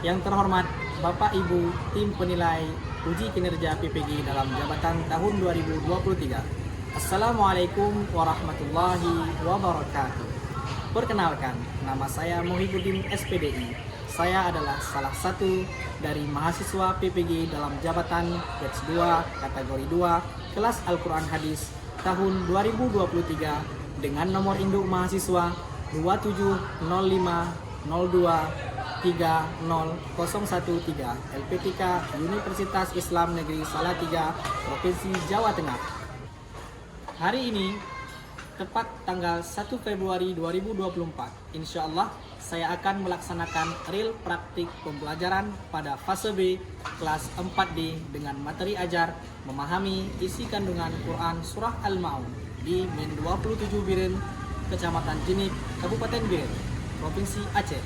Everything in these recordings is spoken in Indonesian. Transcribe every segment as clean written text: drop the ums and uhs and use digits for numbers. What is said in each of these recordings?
Yang terhormat Bapak Ibu tim penilai uji kinerja PPG dalam jabatan tahun 2023. Assalamualaikum warahmatullahi wabarakatuh. Perkenalkan, nama saya Muhyiddin SPDI. Saya adalah salah satu dari mahasiswa PPG dalam jabatan batch 2 kategori 2 kelas Al-Quran Hadis tahun 2023 dengan nomor induk mahasiswa 2705023013 LPTK Universitas Islam Negeri Salatiga, Provinsi Jawa Tengah. Hari ini tepat tanggal 1 Februari 2024, insya Allah saya akan melaksanakan real praktik pembelajaran pada fase B kelas 4D dengan materi ajar memahami isi kandungan Quran Surah Al-Ma'un di Min 27 Biren, Kecamatan Jenik, Kabupaten Biren, Provinsi Aceh,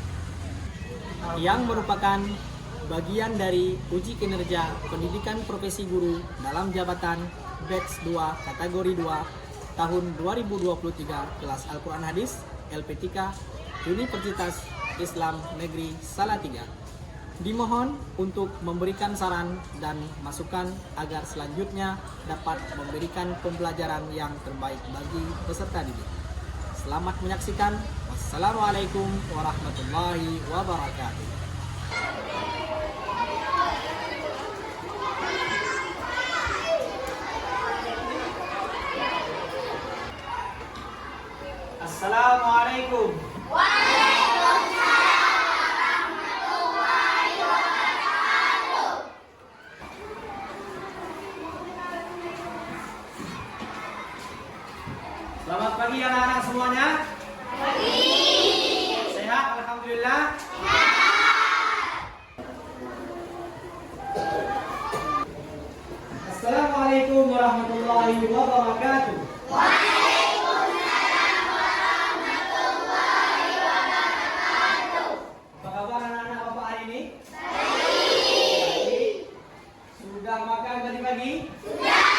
yang merupakan bagian dari uji kinerja pendidikan profesi guru dalam jabatan batch 2 kategori 2 tahun 2023 kelas Al-Quran Hadis LPTK Universitas Islam Negeri Salatiga. Dimohon untuk memberikan saran dan masukan agar selanjutnya dapat memberikan pembelajaran yang terbaik bagi peserta didik. Selamat menyaksikan. Wassalamualaikum warahmatullahi wabarakatuh. Assalamualaikum. Selamat pagi anak-anak semuanya. Pagi. Sehat alhamdulillah. Assalamualaikum warahmatullahi wabarakatuh. Waalaikumsalam warahmatullahi wabarakatuh. Apa kabar anak-anak Bapak hari ini? Baik. Sudah makan tadi pagi? Sudah.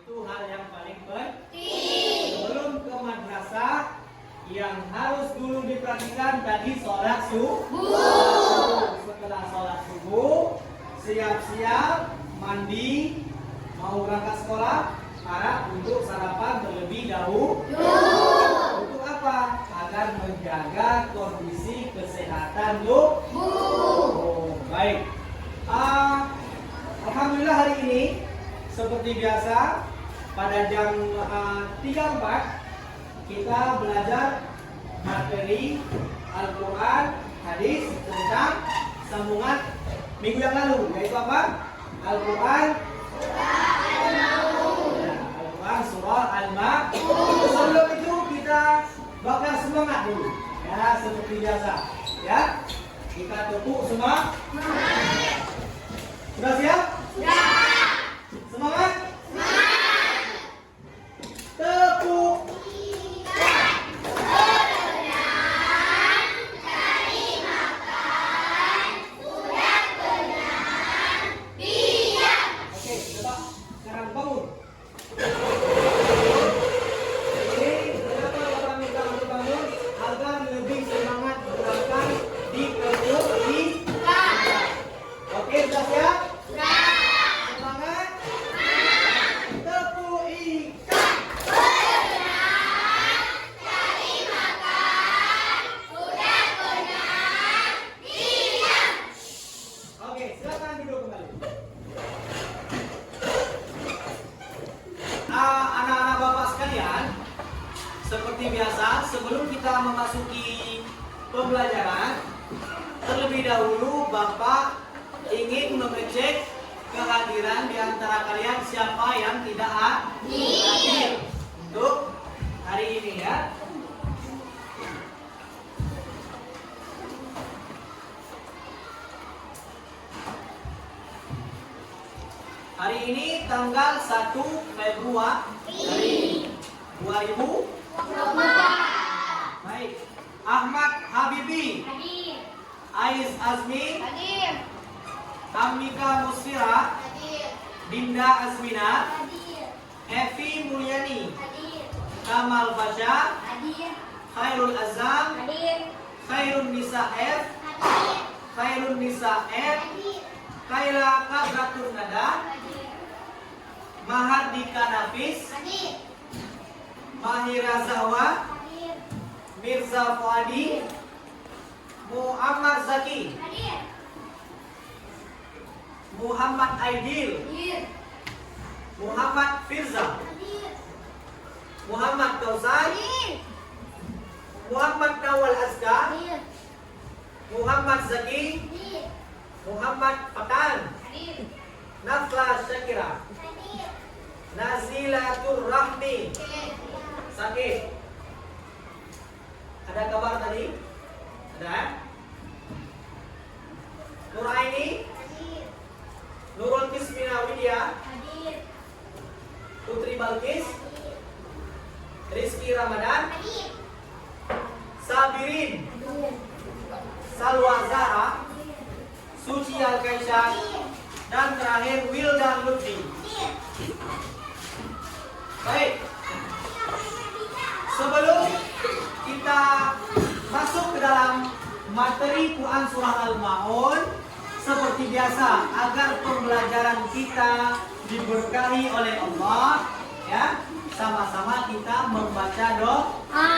Itu hal yang paling penting. Sebelum Ke madrasah yang harus dulu diperhatikan tadi sholat subuh. Setelah sholat subuh, siap-siap mandi, mau berangkat sekolah, harap untuk sarapan terlebih dahulu. Untuk apa? Agar menjaga kondisi kesehatan tubuh. Baik. Alhamdulillah hari ini seperti biasa pada jam 3.4 kita belajar materi Al-Quran Hadis tentang sambungan minggu yang lalu, yaitu apa? Al-Quran Al-Quran Surah Al-Ma'un. Sebelum itu kita bakar semangat dulu, ya, seperti biasa, ya. Kita tepuk semua. Sudah siap? Semangat. Tepuk. Oke, coba sekarang bangun. Ini kenapa Bapak minta untuk bangun? Agar lebih semangat berangkat di perut di. Oke, sudah siap? Semangat. Tepuk ikat. Oke, silakan duduk kembali. Anak-anak Bapak sekalian, seperti biasa, sebelum kita memasuki pembelajaran, terlebih dahulu Bapak ingin mengecek kehadiran di antara kalian siapa yang tidak hadir untuk hari ini, ya. Hari ini tanggal 1 Februari 2024. Baik. Ahmad Habibi, Ais Azmi, Amika Musfira, Dinda Azmina, Evi Mulyani, Kamal Fasha, Khairul Azam, Khairun Nisa F, Khairul Nisa F, Kaila Kabratun Nada, Mahardika Nafis, Mahira Zahwa, Mirza Fuadi, Muhammad Zaki, Muhammad Aidil, Muhammad Firza, Muhammad Kausar, Muhammad Nawal Azkar, Muhammad Zaki, Muhammad Patan, Nafla Syakira, Nazilatur Rahmi. Sakit. Ada kabar tadi? Ada? Nuraini, Nurul Kismina Widya, Putri Balkis, Rizky Ramadan, Sabirin, Salwa Zahra, Suci Al-Kaisha, dan terakhir Wildan Lutfi. Baik. Sebelum kita masuk ke dalam materi Quran Surah Al-Ma'un, seperti biasa, agar pembelajaran kita diberkahi oleh Allah, ya, sama-sama kita membaca doa.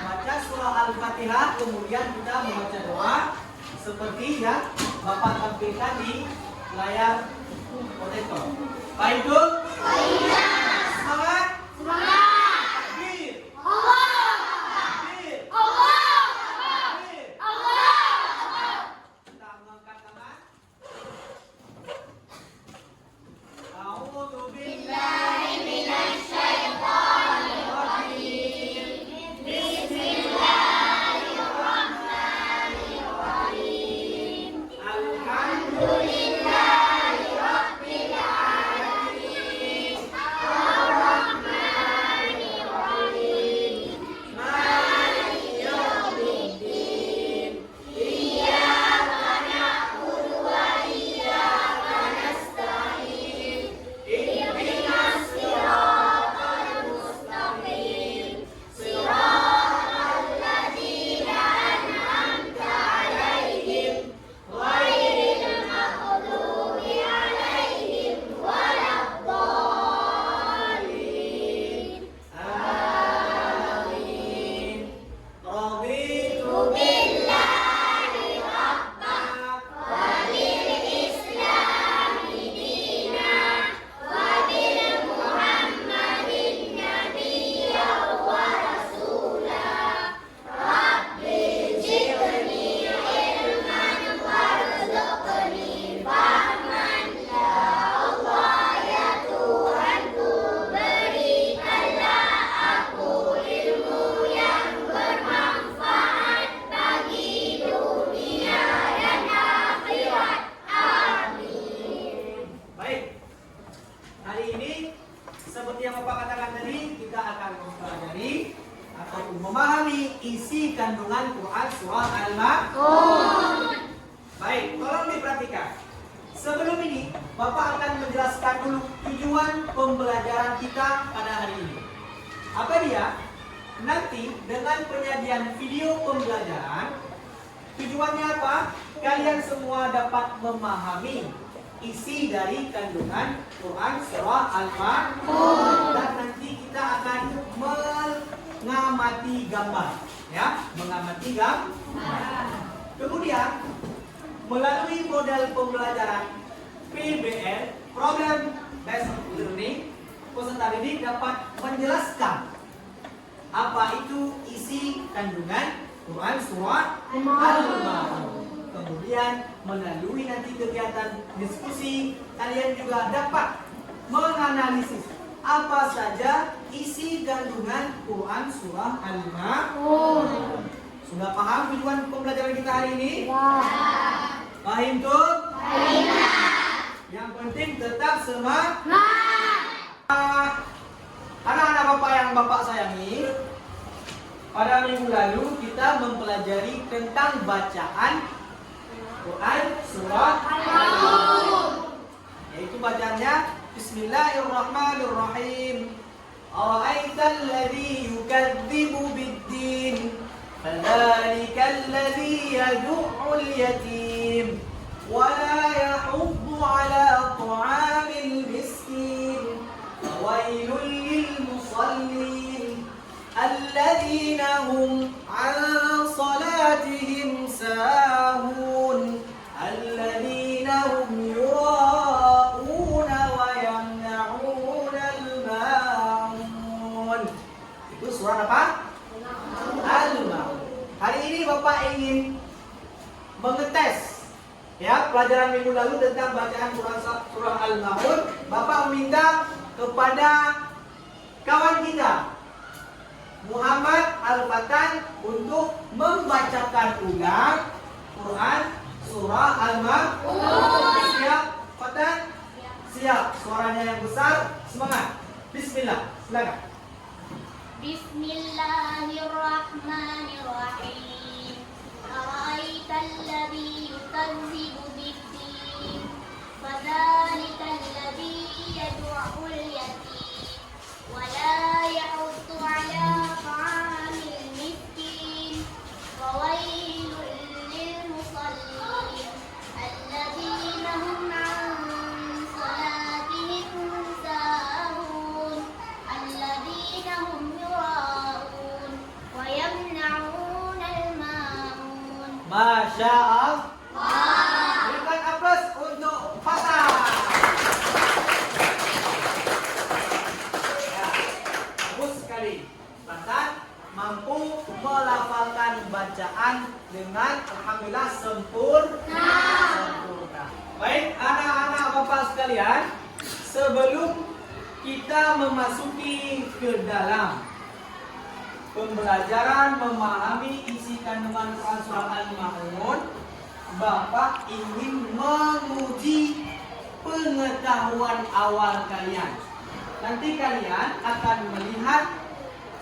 Baca surah Al-Fatihah, kemudian kita membaca doa seperti yang Bapak tampilkan di layar proyektor. Baik, itu? Semangat? Semangat! Takbir! Takbir! Takbir! Kita mengangkat tangan. A'udzu billahi minasy syaithanir rajim. Bismillahirrahmanirrahim. Alhamdulillahi rabbil alamin. Ar-Rahmanir Rahim. Maliki yaumiddin. Iyyaka na'budu wa iyyaka nasta'in. Ihdinas siratal mustaqim. Siratal ladzina an'amta 'alaihim ghairil maghdubi 'alaihim waladdallin. Amin. Raditu billahi rabban wa bil islami dinan wa bil muhammadin nabiyyan wa rasula. Rabbi zidni ilman warzuqni fahman. Ya Allah, ya Tuhanku, berikanlah aku ilmu yang bermanfaat bagi dunia dan akhirat. Amin. Baik. Hari ini seperti yang Bapak katakan tadi, kita akan mempelajari atau memahami isi kandungan Quran Surah Al-Ma'un. Baik, tolong diperhatikan. Sebelum ini, Bapak akan menjelaskan dulu tujuan pembelajaran kita pada hari ini. Apa dia? Nanti dengan penyajian video pembelajaran, tujuannya apa? Kalian semua dapat memahami isi dari kandungan Quran Surah Al-Ma'un, dan nanti kita akan mengamati gambar, ya, mengamati gambar. Kemudian melalui model pembelajaran PBL, Program Based Learning, peserta didik dapat menjelaskan apa itu isi kandungan Quran Surah Al-Ma'un. Kemudian melalui nanti kegiatan diskusi, kalian juga dapat menganalisis apa saja isi kandungan Quran Surah Al-Ma'un. Sudah paham tujuan pembelajaran kita hari ini? Paham tuh? Yang penting tetap semangat. Anak-anak Bapak yang Bapak sayangi, pada minggu lalu kita mempelajari tentang bacaan Quran Surah Al-Ma'un, yaitu bacaannya Bismillahirrahmanirrahim. Ara'aital ladzi yukadzibu bid-din, fadzalikal ladzi yad'ul yatim, هم عن صلاتهم ساهون الذين هم يراءون ويمنعون الماعون. Itu surah apa? Al-Ma'un. Hari ini Bapak ingin mengetes ya pelajaran minggu lalu tentang bacaan surah Al-Ma'un. Bapak meminta kepada kawan kita Muhammad Al-Fatan untuk membacakan ulang Quran surah Al-Ma'un. Siap, Fatan? Siap. Suaranya yang besar, semangat. Bismillah. Silakan. Bismillahirrahmanirrahim. Ara'aital ladzi yukazzibu bid-din, fadzalikal ladzi yad'ul yatim wa la yahuddu 'ala ta'amil miskin. Fawailul lil musallin alladzina hum 'an salatihim sahun alladzina hum yura'un wa yamna'un al-ma'un. Masya Allah. Berikan aplaus untuk Fatan. Ya, bagus sekali. Fatan mampu melafalkan bacaan dengan alhamdulillah sempurna. Baik, anak-anak Bapak sekalian, sebelum kita memasuki ke dalam pembelajaran memahami isi kandungan Quran surah Al-Ma'un, Bapak ingin menguji pengetahuan awal kalian. Nanti kalian akan melihat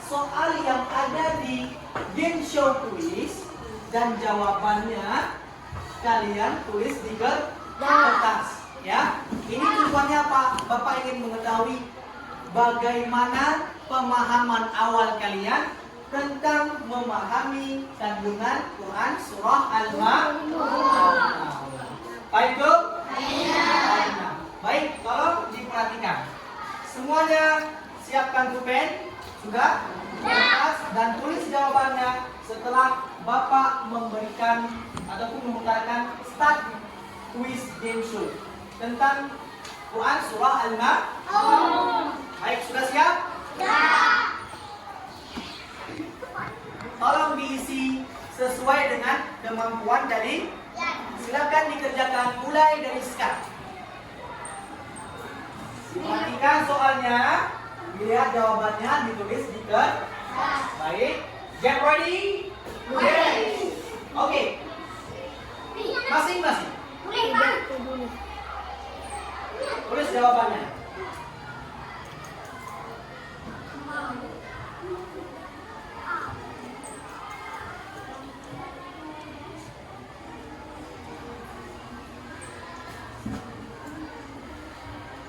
soal yang ada di game show quiz dan jawabannya kalian tulis di kertas. Ya, ini tujuannya Pak. Bapak ingin mengetahui bagaimana pemahaman awal kalian tentang memahami kandungan Quran surah Al-Ma'un. Baik, Bu? Baik, tolong diperhatikan. Semuanya siapkan pulpen, sudah? Kertas dan tulis jawabannya setelah Bapak memberikan ataupun memutarkan start quiz game show tentang Quran surah Al-Ma'un. Baik, sudah siap? Tolong diisi sesuai dengan kemampuan dari. Silakan dikerjakan mulai dari sekarang. Perhatikan soalnya, lihat jawabannya ditulis di kertas. Baik, get ready? Yes. Oke. Masing-masing. Tulis jawabannya.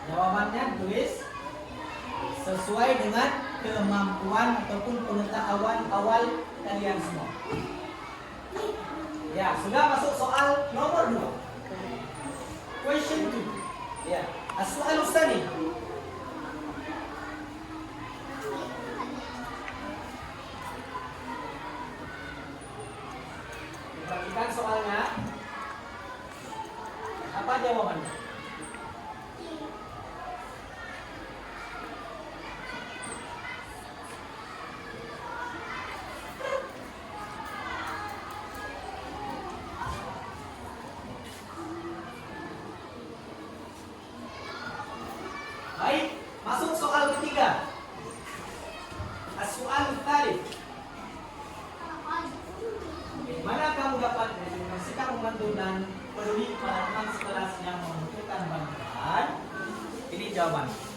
Jawabannya tulis sesuai dengan kemampuan ataupun pengetahuan awal kalian semua. Ya, sudah masuk soal nomor 2. Question 2. Ya, as-soal tsani. Perhatikan soalnya. Apa jawabannya? Baik, masuk soal ketiga. As-soal tsalits. Bagaimana kamu dapat mendefinisikan membantu dan peduli pada teman sekelas yang membutuhkan bantuan? Ini jawabannya.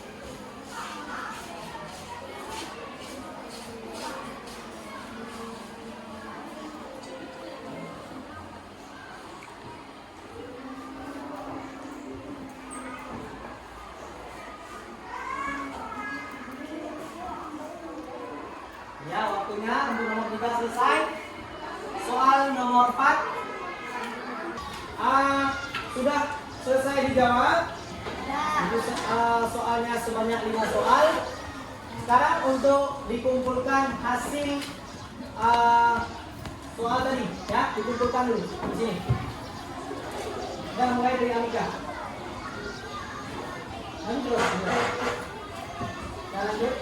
Ya, waktunya untuk nomor 3 selesai. Soal nomor 4 sudah selesai dijawab. Soalnya sebanyak 5 soal. Sekarang untuk dikumpulkan hasil soal tadi ya, dikumpulkan dulu di sini. Kita mulai dari Amika. Lanjut. Ya, lanjut.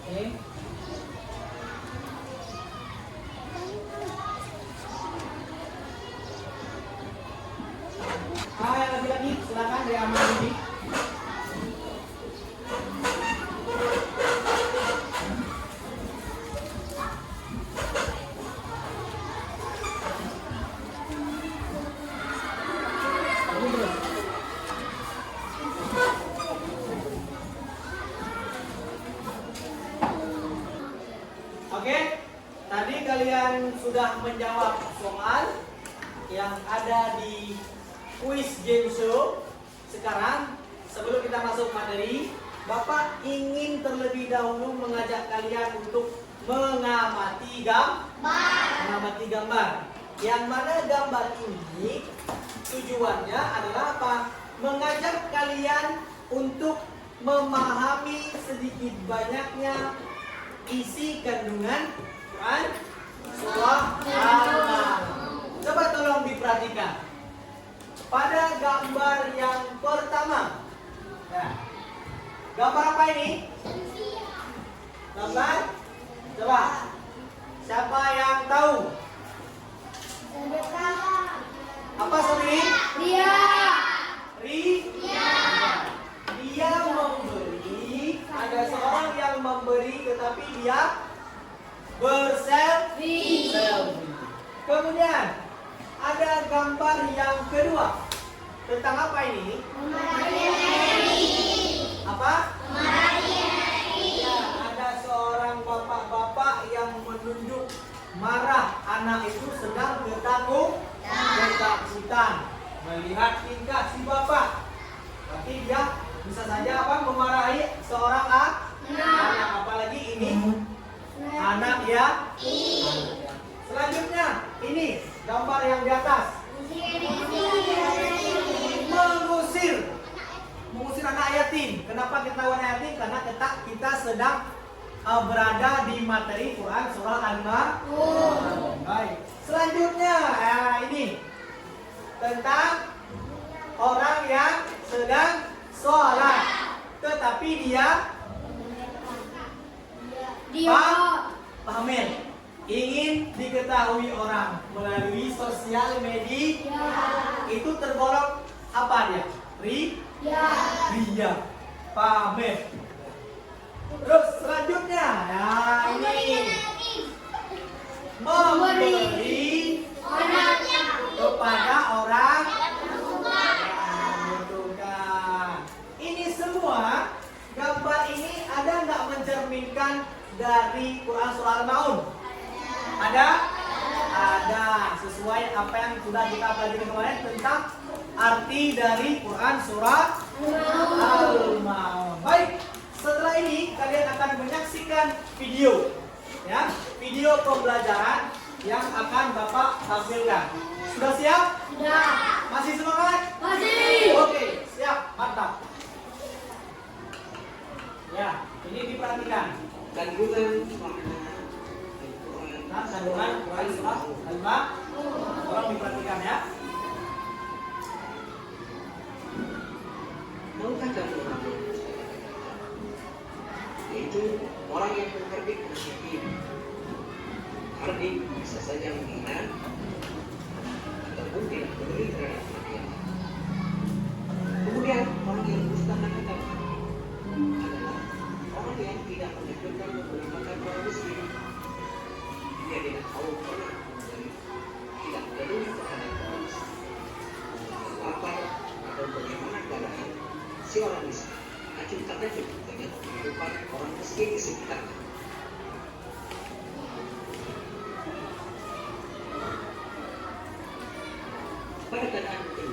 Oke. Yang laki-laki silakan dari Amal ini. Oke, tadi kalian sudah menjawab soal yang ada di quiz game show. Sekarang sebelum kita masuk materi, Bapak ingin terlebih dahulu mengajak kalian untuk mengamati gambar. Yang mana gambar ini tujuannya adalah apa? Mengajak kalian untuk memahami sedikit banyaknya isi kandungan Quran surah Al-Maun. Coba tolong diperhatikan. Pada gambar yang pertama. Nah, gambar apa ini? Gambar? Coba. Siapa yang tahu? Apa Sobri? Dia memberi. Ada seorang yang memberi tetapi dia berselfie. Kemudian ada gambar yang kedua. Tentang apa ini? Apa? Ya, ada seorang bapak-bapak yang menunjuk marah anak itu sedang ketakutan melihat tingkah si bapak. Tapi dia bisa saja apa? Memarahi seorang anak, apalagi ini anak ya. Selanjutnya ini gambar yang di atas. Mengusir anak yatim. Kenapa kita anak yatim? Karena kita sedang berada di materi Quran surah Al-Maun. Baik. Selanjutnya ini tentang orang yang sedang sholat, tetapi dia pamer, ingin diketahui orang melalui sosial media. Itu tergolong apa dia? Ria, pamer. Terus selanjutnya, nah ini memberi kepada orang membutuhkan. Ini semua gambar ini ada nggak mencerminkan dari Quran surah Al-Maun? Ada? Ada. Sesuai apa yang sudah kita pelajari kemarin tentang arti dari Quran surah Al-Maun. Baik, setelah ini kalian akan menyaksikan video, ya, video pembelajaran yang akan Bapak tampilkan. Sudah siap? Sudah. Masih semangat? Masih. Oke, siap, mantap. Ya, ini diperhatikan. Kandungan makna Al-Quran. Nah, kandungan Quran surah Al-Maun. Tolong diperhatikan ya. Maukah kamu orang yaitu orang yang menghardik anak yatim? Hardik bisa saja menghina ataupun tidak peduli terhadap anak yatim. Kemudian orang yang dustakan agama adalah orang yang tidak menunjukkan menggunakan para muslim. Dia tidak tahu pernah memberi, tidak peduli terhadap para muslim. Lapar atau bagaimana keadaan si orang miskin acuh tak dapat dengan kehidupan orang miskin di sekitarnya. Pada keadaan itu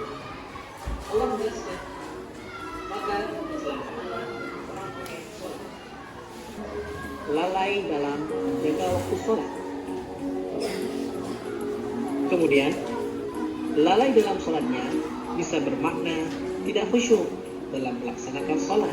Allah menjelaskan, maka selamatkanlah orang yang sholat, lalai dalam menjaga waktu sholat. Kemudian lalai dalam sholatnya bisa bermakna tidak khusyuk dalam melaksanakan sholat.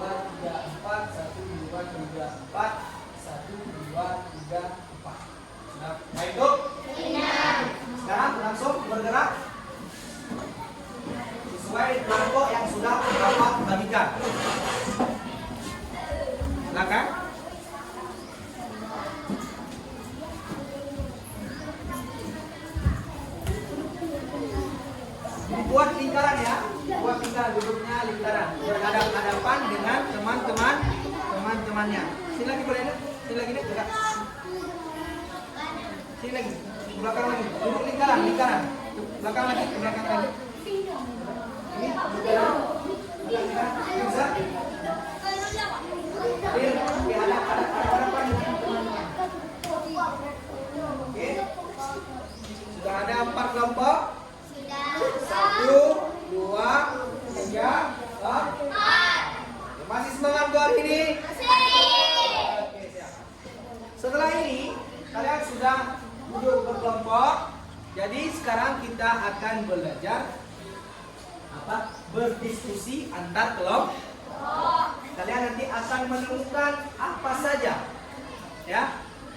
3, 4. 1, 2, 3, 4. 1, 2, 3, 4. Sudah baik dok? Sekarang langsung bergerak sesuai kelompok yang sudah Bapak bagikan. Silakan. Buat lingkaran ya, buat lingkaran, duduknya lingkaran, berhadapan-hadapan dengan teman-temannya. Sini lagi boleh deh, sini lagi deh, dekat. Sini lagi, belakang lagi, duduk lingkaran, belakang lagi, belakang lagi. Ini lingkaran, bisa. Oke, ada hadapan dengan temannya. Oke, sudah ada 4 kelompok. 1, 2, 3, 4. Masih semangat hari ini? ini kalian sudah duduk berkelompok. Jadi sekarang kita akan belajar berdiskusi antar kelompok. Kalian nanti akan menemukan apa saja ya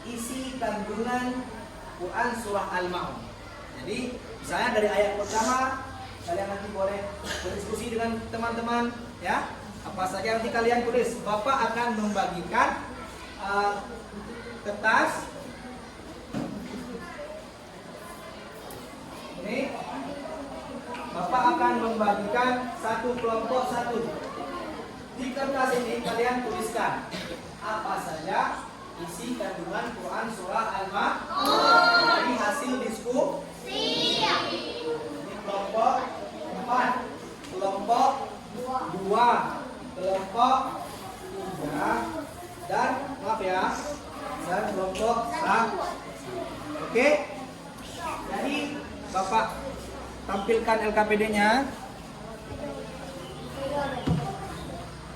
isi kandungan Quran surah Al-Ma'un. Jadi misalnya dari ayat pertama kalian nanti boleh berdiskusi dengan teman-teman ya. Apa saja nanti kalian tulis. Bapak akan membagikan kertas ini. Bapak akan membagikan satu kelompok satu. Di kertas ini kalian tuliskan apa saja isi kandungan Quran surah Al-Ma'un dari hasil diskusi. Ini kelompok 4, kelompok 2, kelompok 3 dan maaf ya, dan kelompok 1. Oke. Jadi Bapak tampilkan LKPD-nya.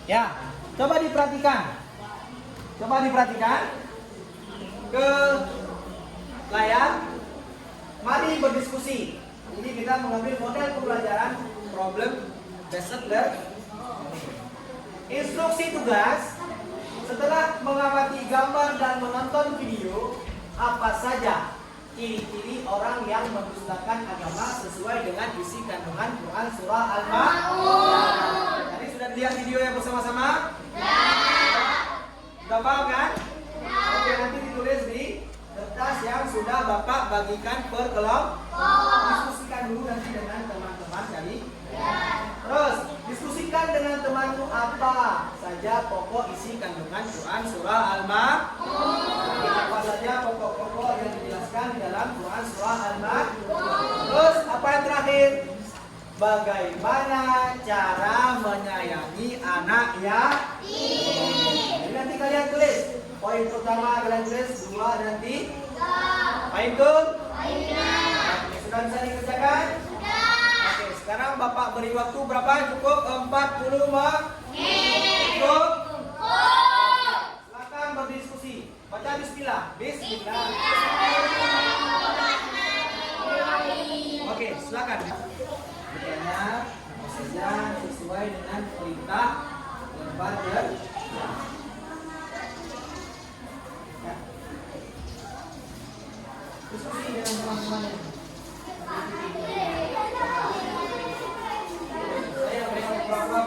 Ya, coba diperhatikan. Coba diperhatikan ke layar. Mari berdiskusi. Ini kita mengambil model pembelajaran problem based learning. Instruksi tugas: setelah mengamati gambar dan menonton video, apa saja ciri-ciri orang yang mendustakan agama sesuai dengan isi kandungan Quran surah Al-Ma'un. Tadi sudah lihat videonya bersama-sama? Sudah paham kan? Oke, nanti ditulis di kertas yang sudah Bapak bagikan per kelompok. Diskusikan dulu nanti dengan teman-teman tadi. Terus diskusikan dengan temanmu apa saja pokok isi kandungan Quran surah Al-Ma'un. Apa saja pokok-pokok yang dijelaskan di dalam Quran surah Al-Ma'un. Terus apa yang terakhir? Bagaimana cara menyayangi anak yatim? Jadi nanti kalian tulis. Poin pertama kalian tulis 2 dan 3. Poin ke? Sudah bisa dikerjakan? Oke, sekarang Bapak beri waktu berapa? Cukup 40 menit. Cukup? Silakan berdiskusi. Baca bismillah. Bismillah. Oke, silakan. Bertanya apa saja sesuai dengan perintah lembar dan diskusi dengan teman-teman. Saya beri berapa.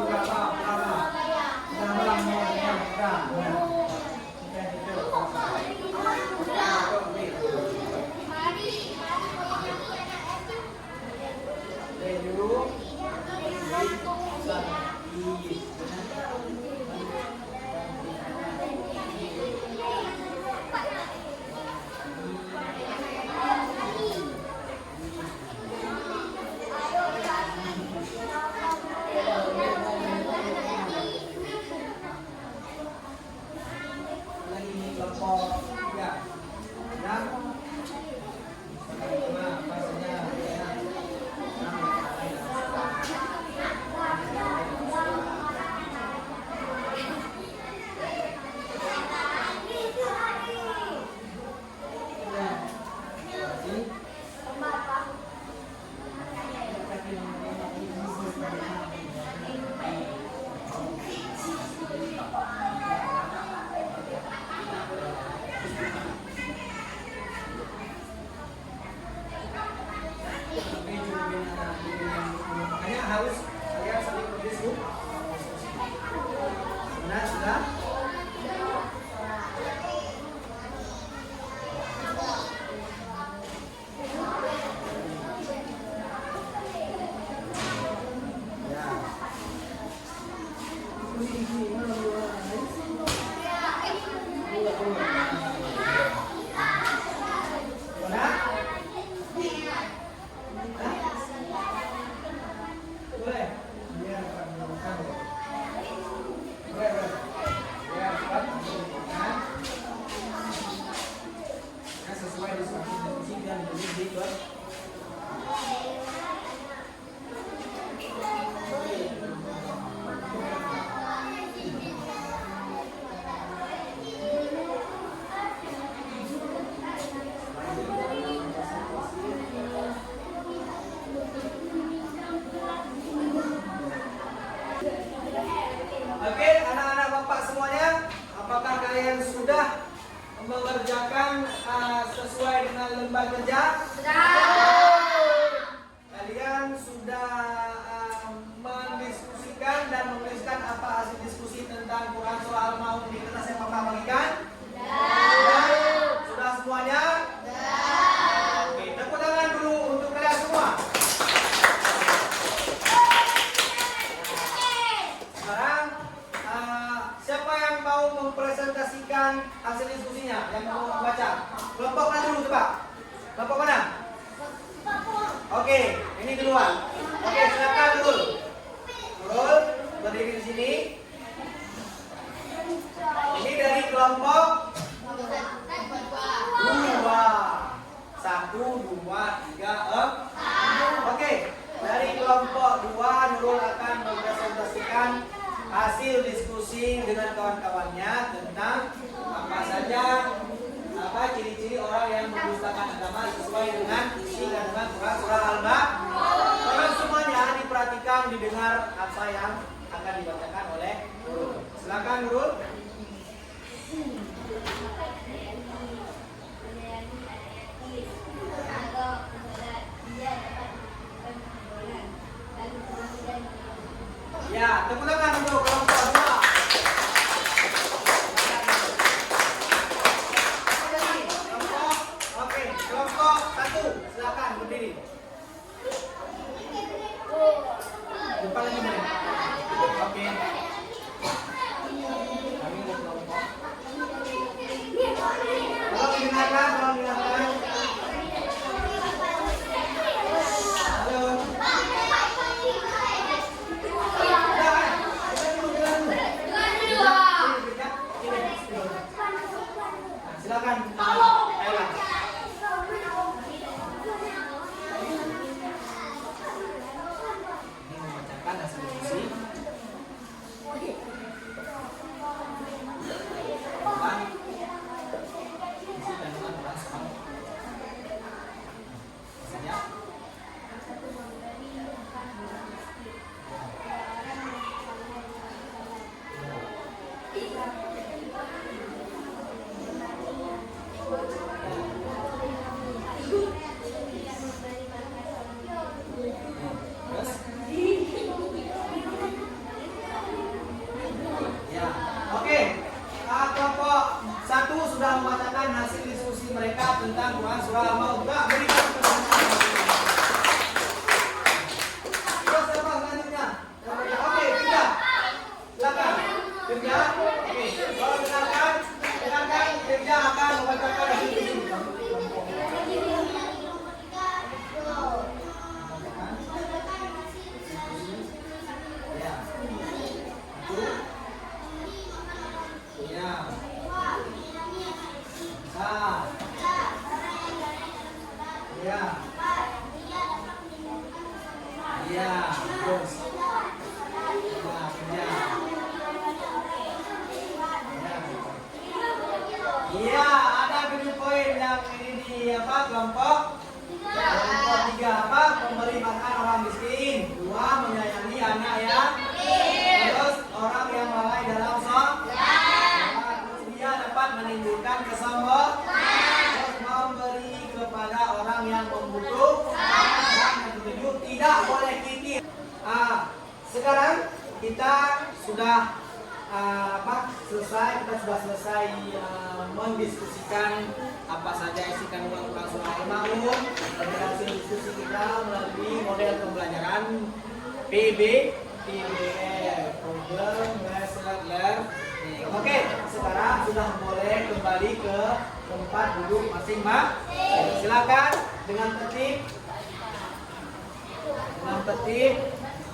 Harus kalian saling berdiskusi. Nah, sudah. Sesuai diskusi dan berdiskusi. mengerjakan sesuai dengan lembar kerja? Kalian sudah mendiskusikan dan menuliskan apa hasil diskusi tentang Quran surah Al-Maun di kertas yang Bapak bagikan? Sudah semuanya? Oke, tepuk tangan dulu untuk kalian semua. Sekarang siapa yang mau mempresentasikan hasil diskusinya? Yang mau membaca? Kelompok mana dulu coba? Kelompok mana? Oke, ini duluan. Oke, silakan Nurul. Nurul, berdiri di sini. Ini dari kelompok 2. 1, 2, 3, 4. Oke, dari kelompok 2 Nurul akan mempresentasikan hasil diskusi dengan kawan-kawannya tentang apa saja ciri-ciri orang yang mendustakan agama sesuai dengan isi kandungan Quran surah Al-Baqarah. Tolong semuanya diperhatikan, didengar apa yang akan dibacakan oleh Nurul. Silakan Nurul. Ya, tepuk tangan untuk kelompok 2. Oke, kelompok 1, silakan berdiri. Depan lagi boleh. Oke. Kami mau kelompok. Tolong dengarkan, tolong dengarkan. Halo. Silakan. Ayla. Ini membacakan hasil diskusi. Tentang isi kandungan Quran surah. Maksudnya? Terus? Ya, oke. Kelompok 1 sudah membacakan hasil diskusi mereka tentang Quran surah Al-Maun. Berikan kepada terus apa selanjutnya? Oke, Firda. Silakan. Firda. Oke, kalau dengarkan Firda akan membacakan hasil diskusi. Ya. Ya. Ya. Ya. Terus. Ya. Iya, ada 7 poin yang ini di kelompok 3 memberi makan orang miskin, 2 menyayangi anak yatim, terus orang yang lalai dalam sholat, terus dia dapat menimbulkan kesombongan, terus memberi kepada orang yang membutuhkan, dan yang ketujuh tidak boleh kikir. Sekarang kita sudah selesai mendiskusikan apa saja isi kandungan Quran surah Al-Maun. Dari hasil diskusi kita melalui model pembelajaran PBL, Problem Based Learning. Oke, sekarang sudah boleh kembali ke tempat duduk masing-masing. Silakan dengan tertib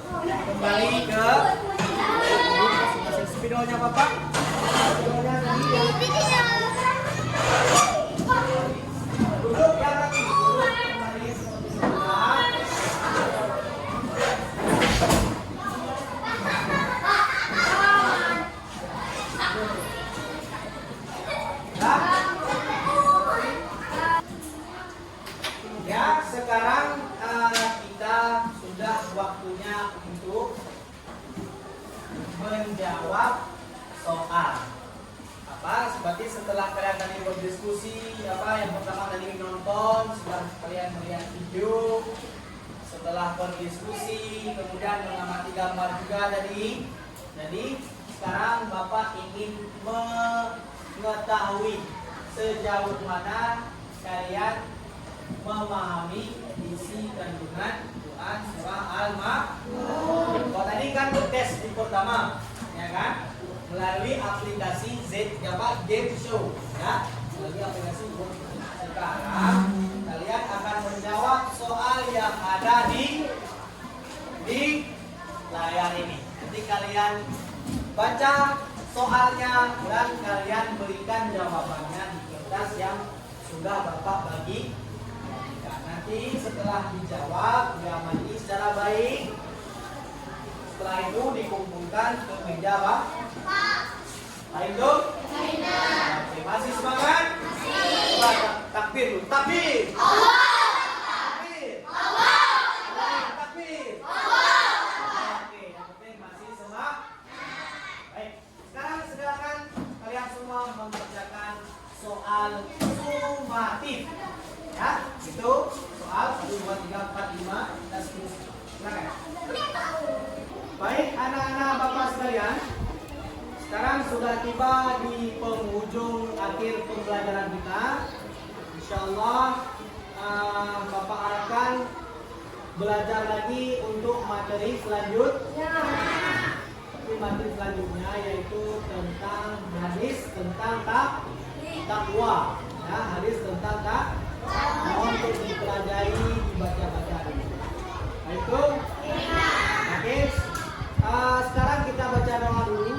kembali ke masing-masing. Spidolnya Bapak. Spidolnya tadi ya. Duduk yang rapi. Kembali sebentar. Ya, sekarang kita sudah waktunya untuk menjawab soal. Seperti setelah kalian tadi berdiskusi berdiskusi apa yang pertama tadi nonton, setelah kalian melihat video, setelah berdiskusi kemudian mengamati gambar juga tadi. Jadi sekarang Bapak ingin mengetahui sejauh mana kalian memahami isi kandungan Quran surah Al-Ma'un. Kalau tadi kan tes di pertama, ya kan? Melalui aplikasi Game Show, ya. Melalui aplikasi Game Show. Sekarang kalian akan menjawab soal yang ada di layar ini. Nanti kalian baca soalnya dan kalian berikan jawabannya di kertas yang sudah Bapak bagi. Nanti setelah dijawab diamati secara baik. Setelah itu dikumpulkan ke meja Pak. Baik dong? Oke, masih semangat? Coba takbir dulu. Takbir. Takbir. Takbir. Oke, yang penting masih semangat. Baik, sekarang silakan kalian semua mengerjakan soal sumatif. Ya, itu soal 1, 2, 3, 4, 5 dan seterusnya. Silakan. Baik, anak-anak Bapak sekalian, sekarang sudah tiba di penghujung akhir pembelajaran kita. Insyaallah Bapak harapkan belajar lagi untuk materi selanjutnya. Tapi materi selanjutnya yaitu tentang hadis tentang takwa. Ya, hadis tentang takwa untuk dipelajari, dibaca-baca dulu. Baik, oke. Sekarang kita baca doa dulu.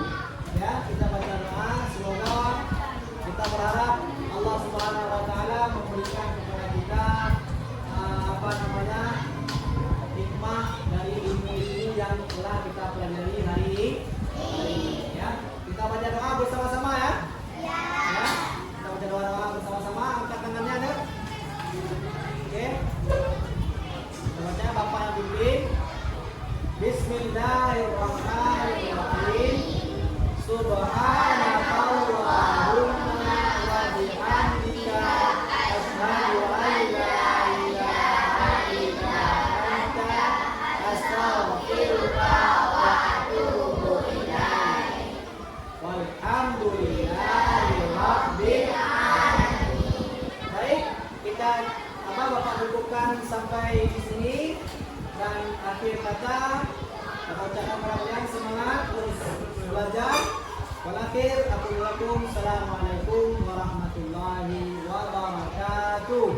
Ya, kita baca doa. Semoga kita berharap Allah Subhanahu wa taala memberikan kepada kita hikmah dari ilmu-ilmu yang telah kita pelajari hari ini. Ya, kita baca doa bersama-sama ya. Ya. Kita baca doa bersama-sama. Angkat tangannya ada. Oke. Kita baca Bapak yang pimpin. Bismillahirrahmanirrahim. Subhanakallahumma wa bihamdika asyhadu an la ilaha illa anta astaghfiruka wa atubu ilaik. Walhamdulillahi rabbil alamin. Baik, kita Bapak cukupkan sampai di sini dan akhir kata bacakan para kalian semangat terus belajar. Walakhir assalamualaikum warahmatullahi wabarakatuh.